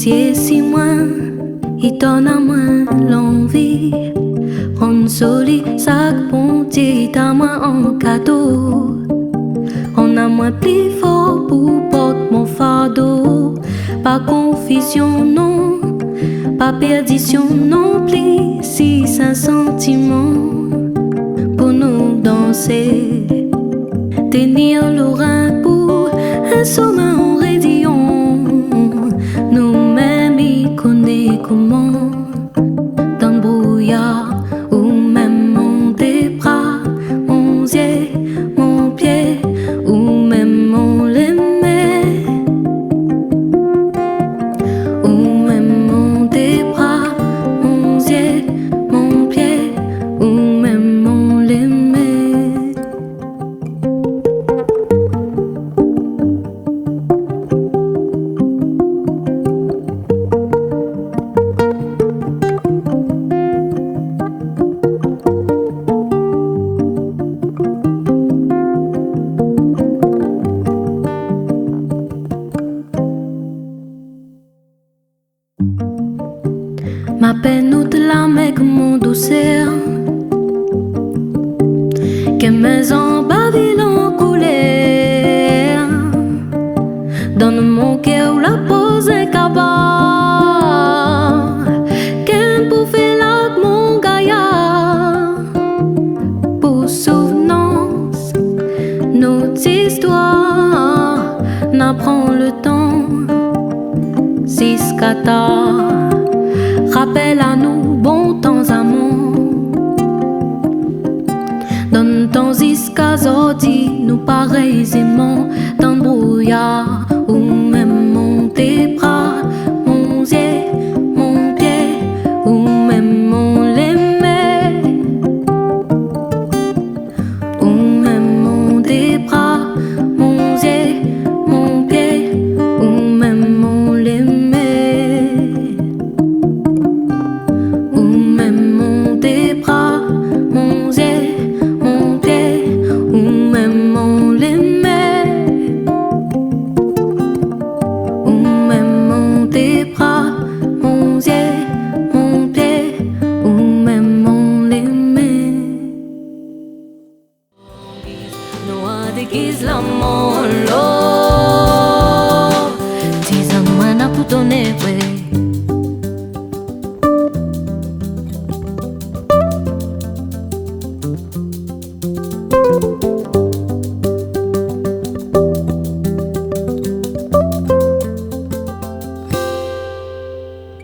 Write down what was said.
Pitié si moins, il donne à moi l'envie. On soli sac pontier à moi en cadeau. On a moins plus fort pour porter mon fardeau. Pas confusion non, pas perdition non plus. Si c'est un sentiment pour nous danser, tenir le rein pour un sommet en rayon. Nous-mêmes y connaissons comment, dans le brouillard ou même mon des bras, mon yeux, mon pied ou même mon l'aimait, ou même mon des bras, mon yeux, mon pied ou même mon l'aimait. Ma peine ou de la mec mon douceur, que mes embavils en colère, donne mon cœur la pose un cabas, qu'un bouffé là mon gaillard, pour souvenance, notre histoire, n'apprend le temps, Siskata. Rappelle à nous bon temps amour. Donne temps jusqu'à zordi, nous pareils aimants, dans le brouillard ou même mon tes bras, mon yeux, mon pied ou même mon l'aimait, ou même mon tes bras, mon yeux, mon pied ou même mon l'aimait. Déguise l'amour,